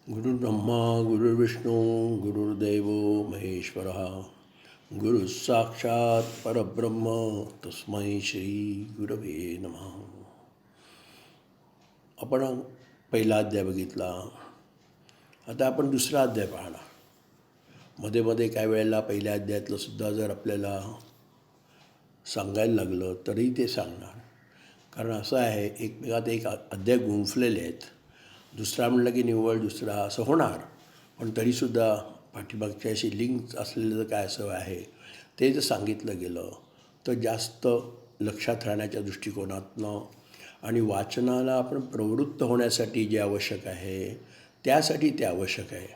गुरुर्ब्रह्मा गुरुर्विष्णू गुरुर्देव महेश्वरः गुरुः साक्षात् परब्रह्म तस्मै श्री गुरवे नमः. आपण पहिला अध्याय बघितला. आता आपण दुसरा अध्याय पाहणार. मध्ये मध्ये काही वेळेला पहिल्या अध्यायातलं सुद्धा जर आपल्याला सांगायला लागलं तरी ते सांगणार. कारण असं आहे, एकमेकात एक अध्याय गुंफलेले आहेत. दुसरा म्हणलं की निव्वळ दुसरा असं होणार, पण तरीसुद्धा पाठीमागची अशी लिंक असलेलं जर काय असं आहे ते जर सांगितलं गेलं तर जास्त लक्षात राहण्याच्या दृष्टिकोनातनं आणि वाचनाला आपण प्रवृत्त होण्यासाठी जे आवश्यक आहे त्यासाठी ते आवश्यक आहे.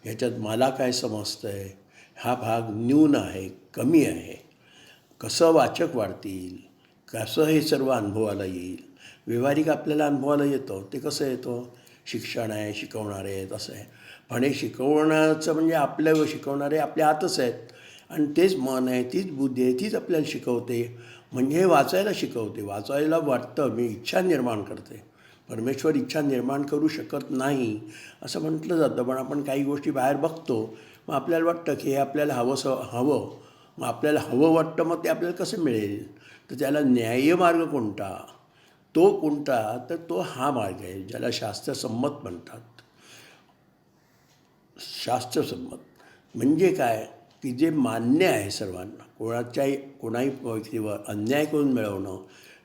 ह्याच्यात मला काय समजतं आहे, हा भाग न्यून आहे, कमी आहे, कसं वाचक वाढतील, कसं हे सर्व अनुभवाला येईल. व्यावहारिक आपल्याला अनुभवाला येतं, ते कसं येतं, शिक्षण आहे, शिकवणारे आहेत, असं आहे. पण हे शिकवण्याचं म्हणजे आपल्या शिकवणारे आपल्या आतच आहेत आणि तेच मन आहे, तीच बुद्धी आहे, तीच आपल्याला शिकवते. म्हणजे हे वाचायला शिकवते, वाचायला वाटतं, मी इच्छा निर्माण करते. परमेश्वर इच्छा निर्माण करू शकत नाही असं म्हटलं जातं, पण आपण काही गोष्टी बाहेर बघतो, मग आपल्याला वाटतं की हे आपल्याला हवं, मग आपल्याला हवं वाटतं, मग ते आपल्याला कसं मिळेल. तर त्याला न्याय्य मार्ग कोणता, तो कोणता, तर तो हा मार्ग आहे ज्याला शास्त्रसंमत म्हणतात. शास्त्रसंमत म्हणजे काय, की जे मान्य आहे सर्वांना, कोणाही व्यक्तीवर अन्याय करून मिळवणं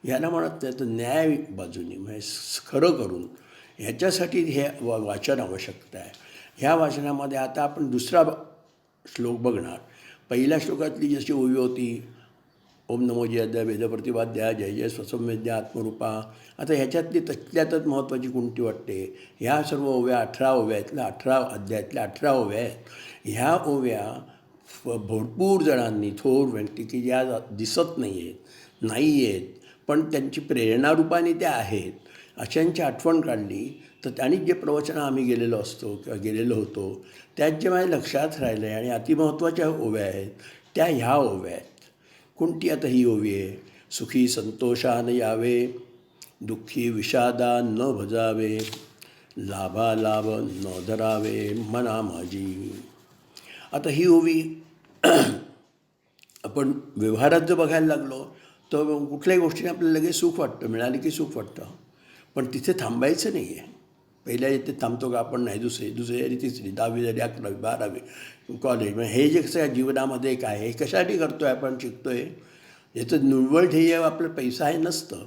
ह्याला म्हणत नाही, तर न्याय बाजूनी म्हणजे खरं करून ह्याच्यासाठी हे वाचन आवश्यकता आहे. ह्या वाचनामध्ये आता आपण दुसरा श्लोक बघणार. पहिल्या श्लोकातली जशी ओवी होती, ओम नमो जय वेदप्रतिपाद्या जय जय स्वसंवेद्या आत्मरूपा. आता ह्याच्यातली त्यातच महत्त्वाची कोणती वाटते, ह्या सर्व ओव्या 18 ओव्या आहेत, 18 अध्यायातल्या 18 ओव्या आहेत. ह्या ओव्या भरपूर जणांनी, थोर व्यक्ती की ज्या दिसत नाही आहेत पण त्यांची प्रेरणारूपाने त्या आहेत, अशांची आठवण काढली तर त्यांनी जे प्रवचनं आम्ही गेलेलो असतो किंवा गेलेलो होतो त्यात जे माझ्या लक्षात राहिलं आहे आणि अतिमहत्त्वाच्या ओव्या आहेत त्या ह्या ओव्या आहेत. कोणती आता ही ओवी आहे, सुखी संतोषान यावे, दुःखी विषादा न भजावे, लाभालाभ न धरावे मना माझी. आता ही ओवी आपण व्यवहारात जर बघायला लागलो तर कुठल्याही गोष्टीने आपल्याला लगेच सुख वाटतं, मिळाली की सुख वाटतं, पण तिथे थांबायचं नाही आहे. पहिल्या इथे थांबतो का आपण, नाही, दुसरी आणि तिसरी, 10वी झाली, 11वी 12वी कॉलेज, म्हणजे हे जे कसं जीवनामध्ये काय आहे, कशासाठी करतो आहे आपण, शिकतो आहे, याचं निव्वळ ध्येय आपलं पैसा आहे नसतं.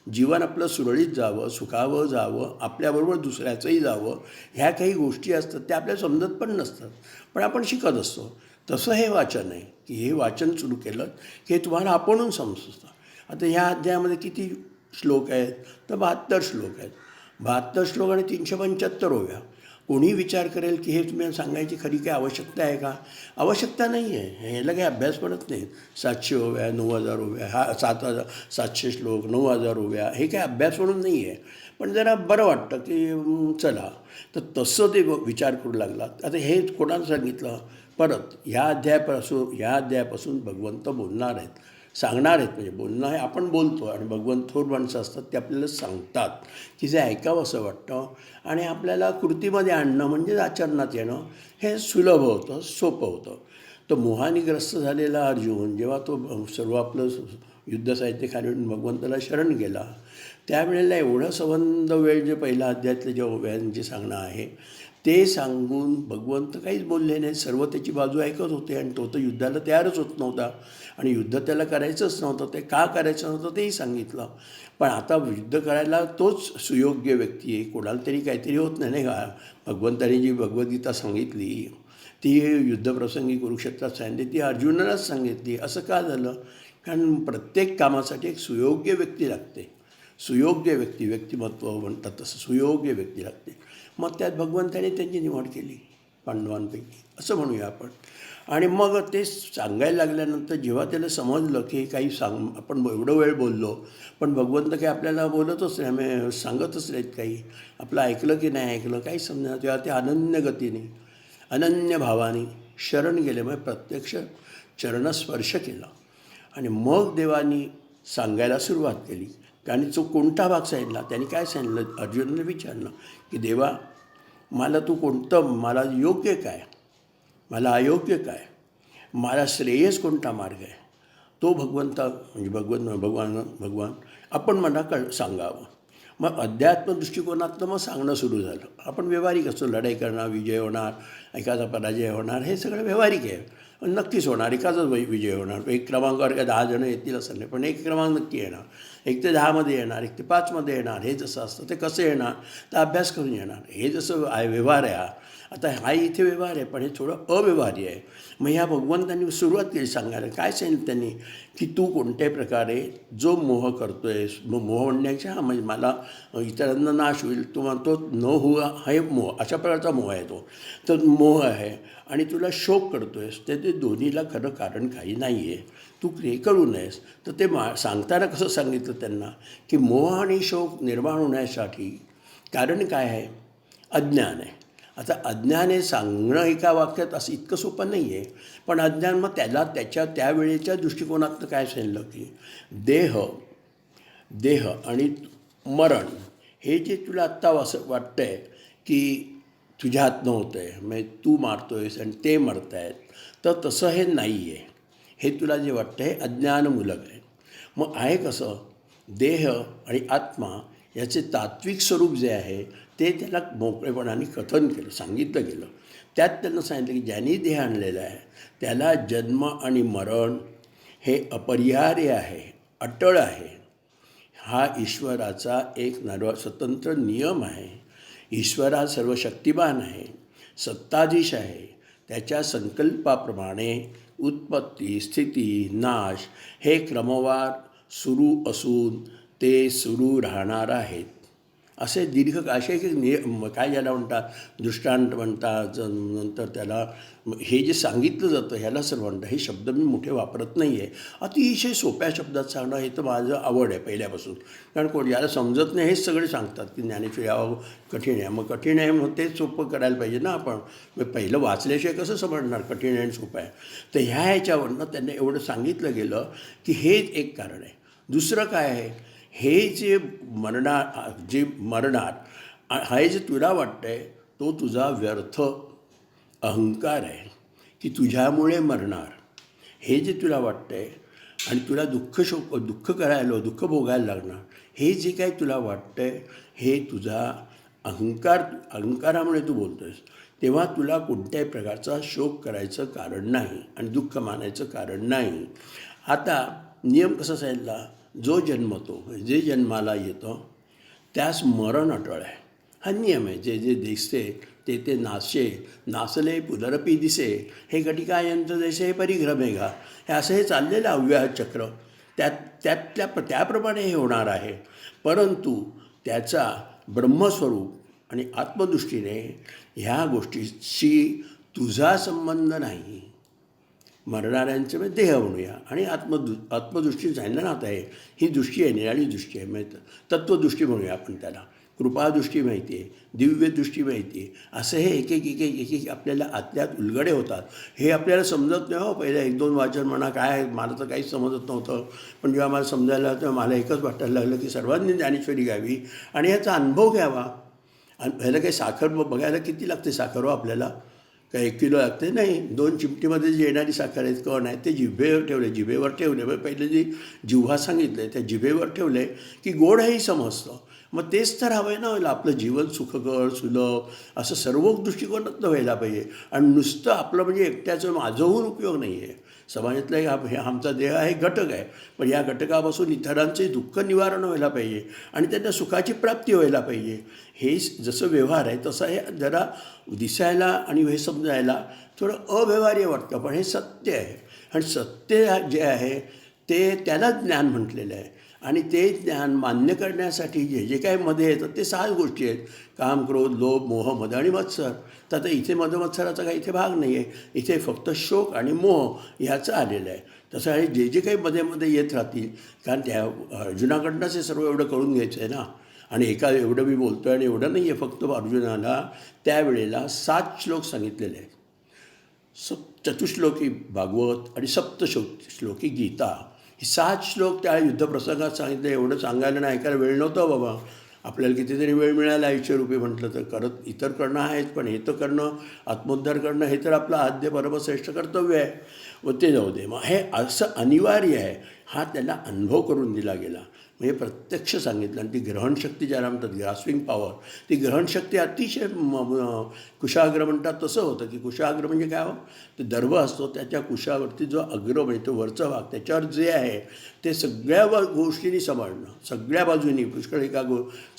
जीवन आपलं सुरळीत जावं, सुखावं जावं, आपल्याबरोबर दुसऱ्याचंही जावं, ह्या काही गोष्टी असतात त्या आपल्याला समजत पण नसतात, पण आपण शिकत असतो. तसं हे वाचन आहे की हे वाचन सुरू केलं की हे तुम्हाला आपणहून समजतं. आता ह्या अध्यायामध्ये किती श्लोक आहेत, तर 72 श्लोक आहेत. 72 श्लोक आणि 375 ओव्या. कोणी विचार करेल की हे तुम्ही सांगायची खरी काही आवश्यकता आहे का, आवश्यकता नाही आहे. ह्याला काही अभ्यास पडत नाही. 700 ओव्या, 9000 ओव्या, 700 श्लोक, 9000 ओव्या, हे काही अभ्यास म्हणून नाही आहे, पण जरा बरं वाटतं की चला. तर तसं ते विचार करू लागला. आता हे कोणाला सांगितलं, परत ह्या अध्यायापासून भगवंत बोलणार आहेत, सांगणार आहेत. म्हणजे बोलणं हे आपण बोलतो आणि भगवंत थोर माणसं असतात ते आपल्याला सांगतात की जे ऐकावं असं वाटतं आणि आपल्याला कृतीमध्ये आणणं म्हणजे आचरणात येणं हे सुलभ होतं, सोपं होतं. तर मोहाने ग्रस्त झालेला अर्जुन जेव्हा तो सर्व आपलं युद्धसाहित्य खाली भगवंताला शरण गेला, त्यावेळेला एवढं संबंध वेळ जे पहिल्या अध्यायातलं जे ओव्यांचे सांगणं आहे ते सांगून भगवंत काहीच बोलले नाही. सर्व त्याची बाजू ऐकत होते आणि तो तर युद्धाला तयारच होत नव्हता आणि युद्ध त्याला करायचंच नव्हतं. ते का करायचं नव्हतं तेही सांगितलं, पण आता युद्ध करायला तोच सुयोग्य व्यक्ती आहे. कोणाला तरी काहीतरी होत नाही का. भगवंतानी जी भगवद्गीता सांगितली ती युद्धप्रसंगी कुरुक्षेत्रात सांगितली, ती अर्जुनालाच सांगितली. असं का झालं, कारण प्रत्येक कामासाठी एक सुयोग्य व्यक्ती लागते. सुयोग्य व्यक्तिमत्व म्हणतात तसं सुयोग्य व्यक्ती लागते. मग त्यात भगवंताने त्यांची निवड केली पांडवांपैकी, असं म्हणूया आपण. आणि मग ते सांगायला लागल्यानंतर जेव्हा त्याला समजलं की काही आपण एवढं वेळ बोललो पण भगवंत काही आपल्याला बोलतच नाही, आम्ही सांगतच नाहीत काही, आपलं ऐकलं की नाही ऐकलं काही समजा. तेव्हा ते अनन्य गतीने, अनन्य भावाने शरण गेले, मग प्रत्यक्ष चरणस्पर्श केला आणि मग देवानी सांगायला सुरुवात केली. आणि तो कोणता भाग सांगितला, त्यांनी काय सांगितलं, अर्जुनाने विचारलं की देवा मला तू कोणतं, मला योग्य काय, मला अयोग्य काय, मला श्रेयस कोणता मार्ग आहे, तो म्हणजे भगवान आपण मला सांगावं. मग अध्यात्म दृष्टिकोनातनं मग सांगणं सुरू झालं. आपण व्यावहारिक असतो, लढाई करणार, विजय होणार, एखादा पराजय होणार, हे सगळं व्यावहारिक आहे. नक्कीच होणार, एकाचाच विजय होणार. एक क्रमांकावर काय 10 जणं येतील असं नाही, पण एक क्रमांक नक्की येणार. 1 ते 10मध्ये येणार, 1 ते 5मध्ये येणार. हे जसं असतं ते कसं येणार, तर अभ्यास करून येणार. हे जसं व्यवहार आहे आता हा इथे व्यवहार आहे, पण हे थोडं अव्यवहार्य आहे. मग ह्या भगवंतांनी सुरुवात केली सांगायला. काय सांगितलं त्यांनी, की तू कोणत्याही प्रकारे जो मोह करतो आहेस, मोह म्हणण्याच्या म्हणजे मला इतरांना नाश होईल, तो म्हणतो न हुआ हे मोह, अशा प्रकारचा मोह आहे तो. तर मोह आहे आणि तुला शोक करतो आहेस, ते दोन्हीला खरं कारण काही नाही आहे. तू हे करू नयेस. तर ते सांगताना कसं सांगितलं त्यांना, की मोह आणि शोक निर्माण होण्यासाठी कारण काय आहे, अज्ञान आहे. आता अज्ञान हे सांगणं एका वाक्यात असं इतकं सोपं नाही आहे. पण अज्ञान, मग त्याला त्यावेळेच्या दृष्टिकोनातनं काय सांगितलं, की देह आणि मरण हे जे तुला आत्ता असं वाटतं आहे की तुझ्या हातनं होतं आहे, म्हणजे तू मारतो आहेस आणि ते मरत आहेत, तर तसं हे नाही आहे. हे तुला जे वाटतं हे अज्ञानमूलक आहे. मग आहे कसं, देह आणि आत्मा याचे तात्विक स्वरूप जे आहे ते त्याला मोकळेपणाने कथन केलं, सांगितलं गेलं. त्यात त्यांना सांगितलं की ज्यांनी देह आणलेला आहे त्याला जन्म आणि मरण हे अपरिहार्य आहे, अटळ आहे. हा ईश्वराचा एक स्वतंत्र नियम आहे. ईश्वर हा सर्वशक्तिमान आहे, सत्ताधीश आहे. त्याच्या संकल्पाप्रमाणे उत्पत्ती, स्थिती, नाश हे क्रमवार सुरू असून ते सुरू राहणार आहेत. असे असे काय ज्याला म्हणतात, दृष्टांत म्हणतात. नंतर त्याला हे जे सांगितलं जातं ह्याला सर म्हणतात. हे शब्द मी मोठे वापरत नाही आहे, अतिशय सोप्या शब्दात सांगणं हे तर माझं आवड आहे पहिल्यापासून. कारण ज्याला समजत नाही हेच सगळे सांगतात की ज्ञानेश्वरी यावं कठीण आहे. मग कठीण आहे मग तेच सोपं करायला पाहिजे ना आपण. मग पहिलं वाचल्याशिवाय कसं समजणार कठीण आहे आणि सोपं आहे. तर ह्याच्यावरनं त्यांना एवढं सांगितलं गेलं की हेच एक कारण आहे. दुसरं काय आहे, हे जे मरणार हे जे तुला वाटतं आहे तो तुझा व्यर्थ अहंकार आहे की तुझ्यामुळे मरणार. हे जे तुला वाटतं आहे आणि तुला दुःख दुःख भोगायला लागणार, हे जे काही तुला वाटतं आहे हे तुझा अहंकारामुळे तू बोलतो आहेस. तेव्हा तुला कोणत्याही प्रकारचा शोक करायचं कारण नाही आणि दुःख मानायचं कारण नाही. आता नियम कसा सांगितला, जो जन्मतो जे जन्माला येतो त्यास मरण अटळ आहे. हा नियम आहे. जे जे दिसते ते नासले पुनरपी दिसे, हे घटिका यंत्र जैसे हे परिघ्रमेघा. हे असं हे चाललेलं अव्याहत चक्र, त्याप्रमाणे हे होणार आहे. परंतु त्याचा ब्रह्मस्वरूप आणि आत्मदृष्टीने ह्या गोष्टीशी तुझा संबंध नाही. मरणाऱ्यांचे म्हणजे देह म्हणूया आणि आत्मदृष्टी सांगितलं ना. आता ही दृष्टी आहे, निराळी दृष्टी आहे. म्हणजे तत्त्वदृष्टी म्हणूया आपण त्याला. कृपादृष्टी माहिती आहे, दिव्य दृष्टी माहिती आहे. असं हे एक आपल्याला आतल्यात उलगडे होतात. हे आपल्याला समजत नाही हो. पहिलं 1-2 वाचन म्हणा काय, मला तर काहीच समजत नव्हतं. पण जेव्हा मला समजायला तेव्हा मला एकच वाटायला लागलं की सर्वांनी ज्ञानेश्वरी घ्यावी आणि याचा अनुभव घ्यावा. आणि पहिलं काही साखर बघायला किती लागते साखर हो आपल्याला, काय 1 किलो लागते नाही. 2 चिमटीमध्ये जी येणारी साखर आहेत कण आहेत ते जिभेवर ठेवले. पहिले जी जिव्हा सांगितले त्या जिभेवर ठेवले की गोड हेही समजतं. मग तेच तर हवं आहे ना. आपलं जीवन सुखकर सुलभ असं सर्व दृष्टिकोनातनं व्हायला पाहिजे. आणि नुसतं आपलं म्हणजे एकट्याचं माझं होऊन उपयोग नाही आहे. समाजातला हे आमचा देह आहे, घटक आहे. पण या घटकापासून इतरांचे दुःख निवारण व्हायला पाहिजे आणि त्यांना सुखाची प्राप्ती व्हायला पाहिजे. हे जसं व्यवहार आहे तसं हे जरा दिसायला आणि हे समजायला थोडं अव्यवहार्य वाटतं, पण हे सत्य आहे. आणि सत्य जे आहे ते त्यालाच ज्ञान म्हटलेलं आहे. आणि ते ज्ञान मान्य करण्यासाठी जे जे काही मध्ये येतं ते 6 गोष्टी आहेत: काम, क्रोध, लोभ, मोह, मद आणि मत्सर. तर आता इथे मत्सराचा काही इथे भाग नाही आहे. इथे फक्त शोक आणि मोह ह्याचं आलेलं आहे. तसं आहे जे जे काही मध्ये येत राहतील, कारण त्या अर्जुनाकडनंच हे सर्व एवढं करून घ्यायचं आहे ना. आणि एवढं मी बोलतो आहे आणि एवढं नाही आहे फक्त अर्जुनाला. त्यावेळेला 7 श्लोक सांगितलेले आहेत. चतुश्लोकी भागवत आणि सप्तश्लोकी गीता. हे 7 श्लोक त्या युद्धप्रसंगात सांगितले. एवढं सांगायला नाही, ऐकायला वेळ नव्हता बाबा. आपल्याला कितीतरी वेळ मिळाला ईश्वरूपी म्हटलं तर करत इतर करणं आहेच, पण हे तर करणं, आत्मोद्धार करणं हे तर आपलं आद्य परमश्रेष्ठ कर्तव्य आहे. व ते जाऊ दे. मग हे असं अनिवार्य आहे हा त्याला अनुभव करून दिला गेला. म्हणजे प्रत्यक्ष सांगितलं. आणि ती ग्रहणशक्ती ज्याला म्हणतात ग्रास्पिंग पॉवर, ती ग्रहणशक्ती अतिशय कुशाग्र म्हणतात तसं होतं. की कुशाग्र म्हणजे काय हो, ते दर्भ असतो त्याच्या कुशावरती जो अग्र म्हणजे तो वरचा भाग त्याच्यावर जे आहे ते सगळ्या गोष्टींनी सांभाळणं, सगळ्या बाजूनी. पुष्कळ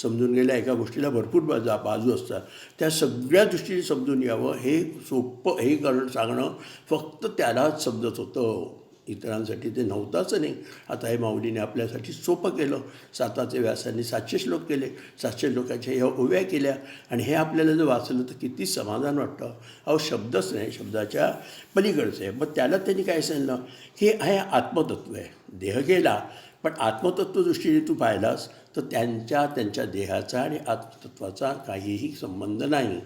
समजून गेल्या एका गोष्टीला भरपूर बाजू असतात, त्या सगळ्या दृष्टीने समजून यावं हे सोपं हे करणं सांगणं फक्त त्यालाच समजत होतं, इतरांसाठी ते नव्हताच नाही. आता हे माऊलीने आपल्यासाठी सोपं केलं. साताचे व्यासांनी 700 श्लोक केले, 700 श्लोकाच्या ह्या ओव्या केल्या. आणि हे आपल्याला जर वाचलं तर किती समाधान वाटतं. अहो शब्दच नाही, शब्दाच्या पलीकडचं आहे. मग त्याला त्यांनी काय सांगितलं की हे आत्मतत्व आहे. देह गेला पण आत्मतत्व दृष्टीने तू पाहिलास तर त्यांच्या देहाचा आणि आत्मतत्वाचा काहीही संबंध नाही.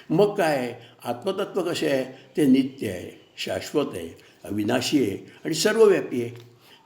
मग काय, आत्मतत्व कसे आहे, ते नित्य आहे, शाश्वत आहे, अविनाशी आहे आणि सर्वव्यापी आहे.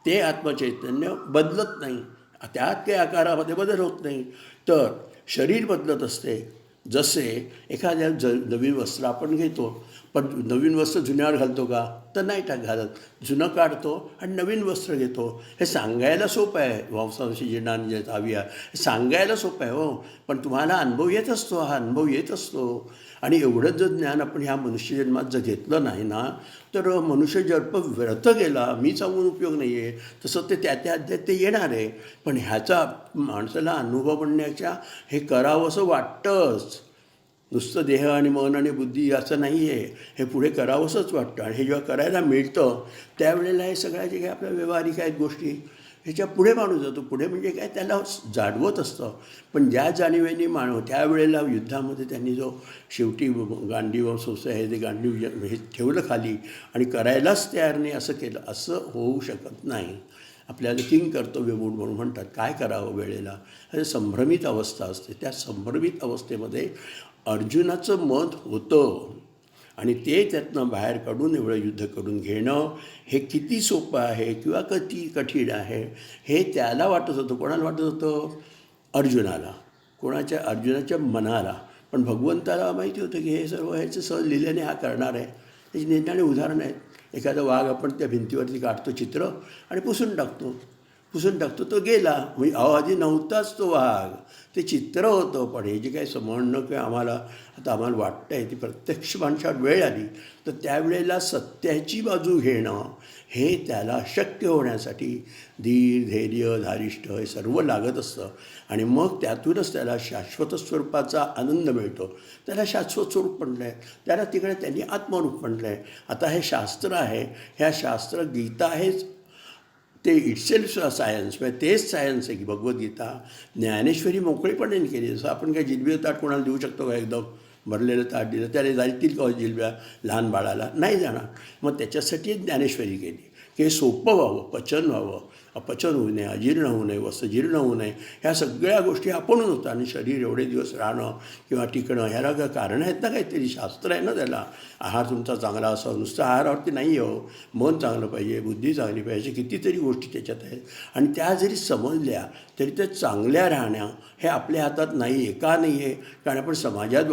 ते आत्मचैतन्य बदलत नाही, त्यात काही आकारामध्ये बदल होत नाही. तर शरीर बदलत असते. जसे एखाद्या नवीन वस्त्र आपण घेतो, पण नवीन वस्त्र जुन्यावर घालतो का, तर नाही घालत. जुनं काढतो आणि नवीन वस्त्र घेतो. हे सांगायला सोपं आहे, वंशांशी जीर्णांनी हवी आहे, हे सांगायला सोपं आहे हो. पण तुम्हाला अनुभव येत असतो, हा अनुभव येत असतो. आणि एवढं जर ज्ञान आपण ह्या मनुष्यजन्मात जर घेतलं नाही ना, तर मनुष्यजन्म व्यर्थ गेला, मी सांगून उपयोग नाही आहे. तसं ते त्या अध्यात ते येणार आहे. पण ह्याचा माणसाला अनुभव म्हणण्याच्या हे करावंसं वाटतंच. नुसतं देह आणि मन आणि बुद्धी असं नाही आहे, हे पुढे करावंसंच वाटतं. आणि हे जेव्हा करायला मिळतं त्यावेळेला हे सगळ्या जे काही आपल्या व्यवहारिक आहेत गोष्टी ह्याच्या पुढे माणूस जातो. पुढे म्हणजे काय, त्याला जाणवत असतं. पण ज्या जाणीवेने त्यावेळेला युद्धामध्ये त्यांनी जो शेवटी गांडीव संस्था आहे ते गांडीव हे ठेवलं खाली आणि करायलाच तयार नाही असं केलं, असं होऊ शकत नाही. आपल्याला किंग कर्तव्य मूड म्हणून म्हणतात. काय करावं वेळेला, हे संभ्रमित अवस्था असते. त्या संभ्रमित अवस्थेमध्ये अर्जुनाचं मत होतं आणि ते त्यातनं बाहेर काढून एवढं युद्ध करून घेणं हे किती सोपं आहे किंवा किती कठीण आहे हे त्याला वाटत होतं. कोणाला वाटत होतं, अर्जुनाला. अर्जुनाच्या मनाला. पण भगवंताला माहिती होतं की हे सर्व ह्याचं सहज लिहिल्याने हा करणार आहे. त्याची निंदाने उदाहरणं आहेत. एखादा वाघ आपण त्या भिंतीवरती काढतो चित्र आणि पुसून टाकतो, तो गेला. म्हणजे आधी नव्हताच तो वाघ, ते चित्र होतं. पण हे जे काही समजणं किंवा आम्हाला वाटतं आहे ती प्रत्यक्ष माणसावर वेळ आली तर त्यावेळेला सत्याची बाजू घेणं हे त्याला शक्य होण्यासाठी धीर, धैर्य, धारिष्ठ हे सर्व लागत असतं. आणि मग त्यातूनच त्याला शाश्वत स्वरूपाचा आनंद मिळतो. त्याला शाश्वत स्वरूप म्हटलं आहे, त्याला तिकडे त्यांनी आत्मरूप म्हटलं आहे. आता हे शास्त्र आहे, ह्या शास्त्र गीता आहेच, ते इटसेल्फ सायन्स, म्हणजे तेच सायन्स आहे की भगवद्गीता. ज्ञानेश्वरी मोकळेपणाने केली. जसं आपण काय जिलबी ताट कोणाला देऊ शकतो का, एकदम भरलेलं ताट दिलं त्याला जातील का जिलब्या लहान बाळाला, नाही जाणार. मग त्याच्यासाठी ज्ञानेश्वरी केली की हे सोपं व्हावं, पचन व्हावं, अपचन होऊ नये, अजीर्ण होऊ नये, वस्त्र जीर्ण होऊ नये. ह्या सगळ्या गोष्टी आपणच होतं. आणि शरीर एवढे दिवस राहणं किंवा टिकणं ह्याला कारण आहेत ना, काहीतरी शास्त्र आहे ना त्याला. आहार तुमचा चांगला असावा, नुसतं आहारावरती नाही हो, मन चांगलं पाहिजे, बुद्धी चांगली पाहिजे, कितीतरी गोष्टी त्याच्यात आहेत. आणि त्या जरी समजल्या तरी त्या चांगल्या राहणं हे आपल्या हातात नाही आहे. का नाही आहे, कारण आपण समाजात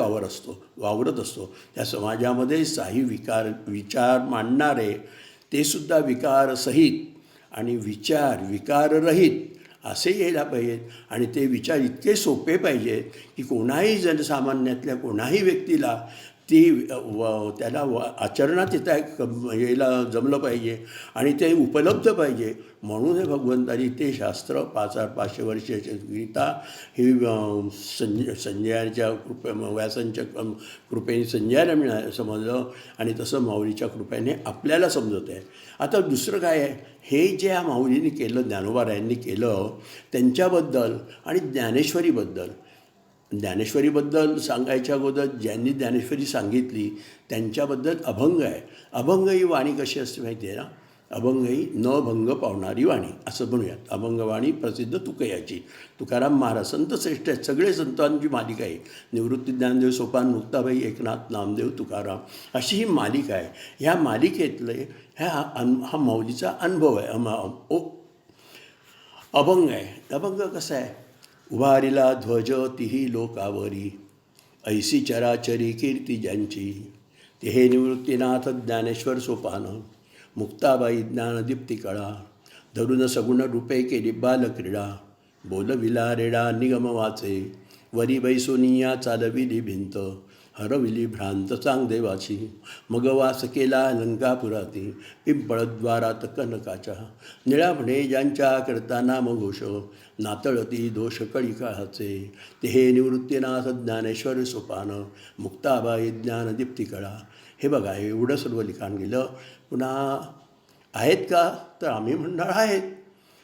वावरत असतो. त्या समाजामध्ये काही विचार मांडणारे ते सुद्धा विकारसहित आणि विकाररहित असे यायला पाहिजेत. आणि ते विचार इतके सोपे पाहिजेत की कोणाही जनसामान्यातल्या कोणाही व्यक्तीला त्याला आचरणात यायला जमलं पाहिजे आणि ते उपलब्ध पाहिजे. म्हणून हे भगवंतानी ते शास्त्र 5,500 वर्षाची गीता ही संजयाच्या व्यासांच्या कृपेने संजयाला समजलं आणि तसं माऊलीच्या कृपेने आपल्याला समजत आहे. आता दुसरं काय आहे, हे जे या माऊलीने केलं, ज्ञानोबारायांनी केलं त्यांच्याबद्दल आणि ज्ञानेश्वरीबद्दल सांगायच्या अगोदर ज्यांनी ज्ञानेश्वरी सांगितली त्यांच्याबद्दल अभंग आहे. अभंग ही वाणी कशी असते माहिती आहे ना, अभंग ही न भंग पावणारी वाणी असं म्हणूयात. अभंगवाणी प्रसिद्ध तुकयाची. तुकाराम महाराज संत श्रेष्ठ आहेत, सगळे संतांची मालिका आहे. निवृत्ती ज्ञानदेव, सोपान, मुक्ताबाई, एकनाथ, नामदेव, तुकाराम अशी ही मालिका आहे. ह्या मालिकेतले हा माऊलीचा अनुभव आहे, अभंग आहे. अभंग कसा आहे, उभारिला ध्वज तिही लोकावरी, ऐसी चराचरी कीर्ती ज्यांची, ते हे निवृत्तीनाथ ज्ञानेश्वर सोपान, मुक्ताबाई ज्ञानदीप्ती कळा, धरून सगुण रूपे केली बालक्रीडा, बोलविला रेडा निगम वाचे, वरी बैसोनिया चालविली भिंत, हरविली भ्रांत चांगदेवाची, मग वास केला लंकापुराती, पिंपळद्वारात कनकाच्या, निळा म्हणे ज्यांच्या करता नामघोष, नातळती दोष कळी काळाचे, ते हे निवृत्तीनाथ ज्ञानेश्वर सोपान, मुक्ताबाई ज्ञानदीप्ती कळा. हे बघा, एवढं सर्व लिखाण गेलं. पुन्हा आहेत का, तर आम्ही म्हणणार आहेत.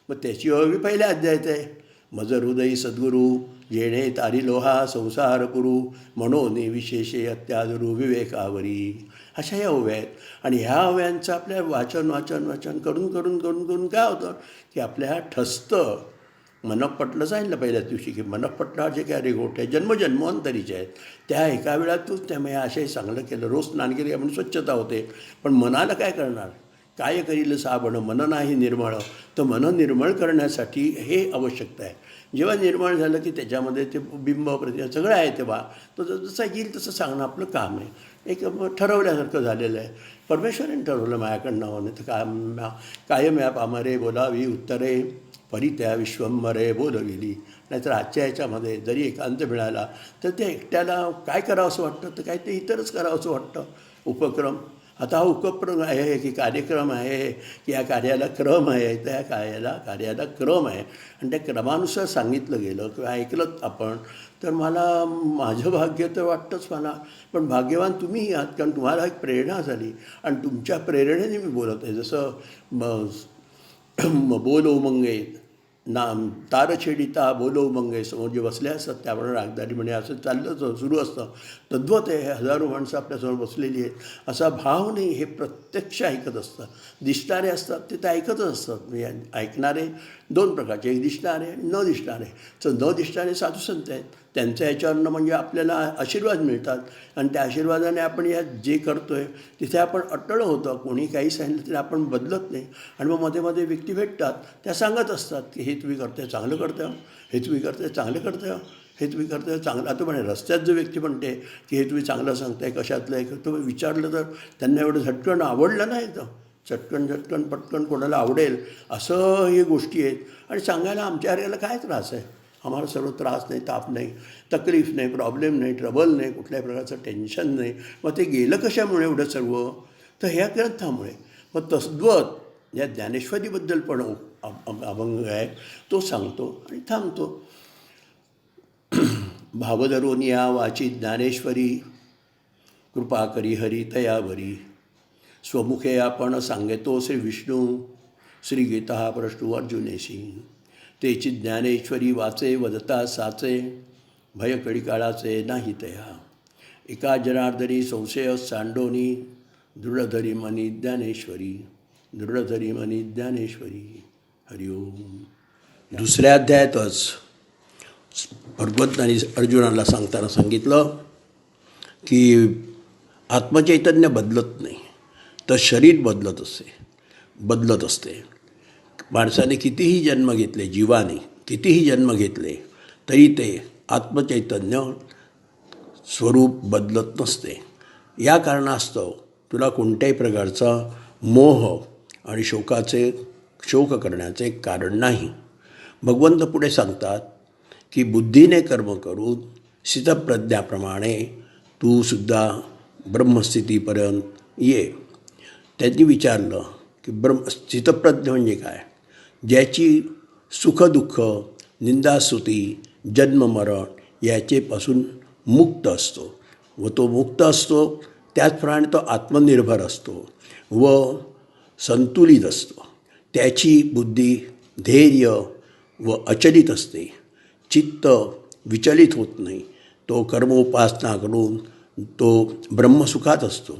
मग त्याची ओळी पहिल्या अध्यायात आहे. मज हृदय सद्गुरू जेणे तारिलो हा संसार पुरू, म्हणून विशेषे अत्यादरू विवेकावरी. अशा ह्या ओव्या आहेत. आणि ह्या ओव्यांचं आपल्या वाचन वाचन वाचन करून करून करून करून काय होतं की आपल्या ठसतं. मनःपटलं सांगितलं पहिल्याच दिवशी की मनःपटला जे काय रेघोट्या जन्मजन्मांतरीचे आहेत त्या एका वेळातच त्यामुळे आशय चांगलं केलं. रोज स्नान केलं म्हणून स्वच्छता होते. पण मनाला काय करणार, काय करील साबण मन नाही निर्मळ. तर मन निर्मळ करण्यासाठी हे आवश्यकता आहे. जेव्हा निर्मळ झालं की त्याच्यामध्ये ते बिंब प्रतिमा सगळं आहे तेव्हा तो जसं येईल तसं सांगणं आपलं काम आहे. एक ठरवल्यासारखं झालेलं आहे. परमेश्वराने ठरवलं माझ्याकडनं होणं तर कायम या पामरे बोलावी उत्तरे, परी त्या विश्वंभरे बोलविली. नाहीतर आजच्या ह्याच्यामध्ये जरी एकांत मिळाला तर ते एकट्याला काय करावं असं वाटतं, तर काय ते इतरच करावं असं वाटतं. उपक्रम आता हा उपक्रम आहे की कार्यक्रम आहे की या कार्याला क्रम आहे, त्या कार्याला क्रम आहे. आणि त्या क्रमानुसार सांगितलं गेलं किंवा ऐकलं आपण तर मला माझं भाग्य तर वाटतंच मला. पण भाग्यवान तुम्हीही आहात, कारण तुम्हाला एक प्रेरणा झाली आणि तुमच्या प्रेरणेने मी बोलत आहे. जसं बोलो मंगे नाम तारछेडिता बोलो मंगे, समोर जे बसले असतात त्याप्रमाणे रागदारी म्हणे असं चाललं सुरू असतं. तद्वत आहे, हजारो माणसं आपल्यासमोर बसलेली आहेत. असा भाव नाही, हे प्रत्यक्ष ऐकत असतं. दिसणारे असतात ते तर ऐकतच असतात. म्हणजे ऐकणारे दोन प्रकारचे, एक दिसणारे आणि न दिसणारे. तर न दिसणारे साधू संत आहेत, त्यांच्या ह्याच्यावरनं म्हणजे आपल्याला आशीर्वाद मिळतात. आणि त्या आशीर्वादाने आपण या जे करतो आहे तिथे आपण अटळ होतो. कोणी काही सांगितलं तरी आपण बदलत नाही. आणि मग मध्ये मध्ये व्यक्ती भेटतात, त्या सांगत असतात की हे तुम्ही करताय चांगलं करताय, हे तुम्ही करताय चांगलं करताय, हे तुम्ही करताय चांगलं. आता म्हणे रस्त्यात जो व्यक्ती म्हणते की हे तुम्ही चांगलं सांगताय कशातलं आहे, तुम्ही विचारलं तर त्यांना एवढं झटकन आवडलं नाही. तर झटकन पटकन कोणाला आवडेल असं हे गोष्टी आहेत. आणि सांगायला आमच्या अर्याला काय त्रास आहे, आम्हाला सर्व त्रास नाही, ताप नाही, तकलीफ नाही, प्रॉब्लेम नाही, ट्रबल नाही, कुठल्याही प्रकारचं टेन्शन नाही. मग ते गेलं कशामुळे एवढं सर्व, तर ह्या ग्रंथामुळे. मग तद्वत या ज्ञानेश्वरीबद्दल पण अभंग आहे तो सांगतो आणि थांबतो. भावधरोनिया वाची ज्ञानेश्वरी, कृपा करी हरी तयावरी, स्वमुखे आपण सांगतो श्री विष्णू, श्री गीता प्रष्टू अर्जुनेशी, तेची ज्ञानेश्वरी वाचे वदता साचे, भयकडी काळाचे नाही तया, एका जनार्दनी संशय सांडोनी, दृढधरी मनी ज्ञानेश्वरी, दृढधरी मनी ज्ञानेश्वरी. हरिओम. दुसऱ्या अध्यायातच भगवंतांनी अर्जुनाला सांगताना सांगितलं की आत्मचैतन्य बदलत नाही, तर शरीर बदलत असते. माणसाने कितीही जन्म घेतले, जीवाने कितीही जन्म घेतले तरी ते आत्मचैतन्य स्वरूप बदलत नसते. या कारणास्तव तुला कोणत्याही प्रकारचा मोह आणि शोक करण्याचे कारण नाही. भगवंत पुढे सांगतात की बुद्धीने कर्म करून स्थितप्रज्ञाप्रमाणे तू सुद्धा ब्रह्मस्थितीपर्यंत ये. त्यांनी विचारलं की स्थितप्रज्ञ म्हणजे काय. ज्याची सुखदुःख निंदास्तुती जन्ममरण याचेपासून मुक्त असतो व तो मुक्त असतो, त्याचप्रमाणे तो आत्मनिर्भर असतो व संतुलित असतो. त्याची बुद्धी धैर्य व अचलित असते. चित्त विचलित होत नाही. तो कर्मोपासना करून तो ब्रह्मसुखात असतो.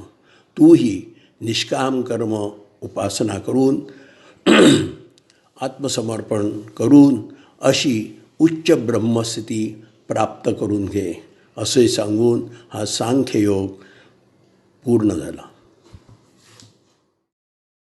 तूही निष्काम कर्म उपासना करून आत्मसमर्पण करून अशी उच्च ब्रह्मस्थिती प्राप्त करून घे, असे सांगून हा सांख्ययोग पूर्ण झाला.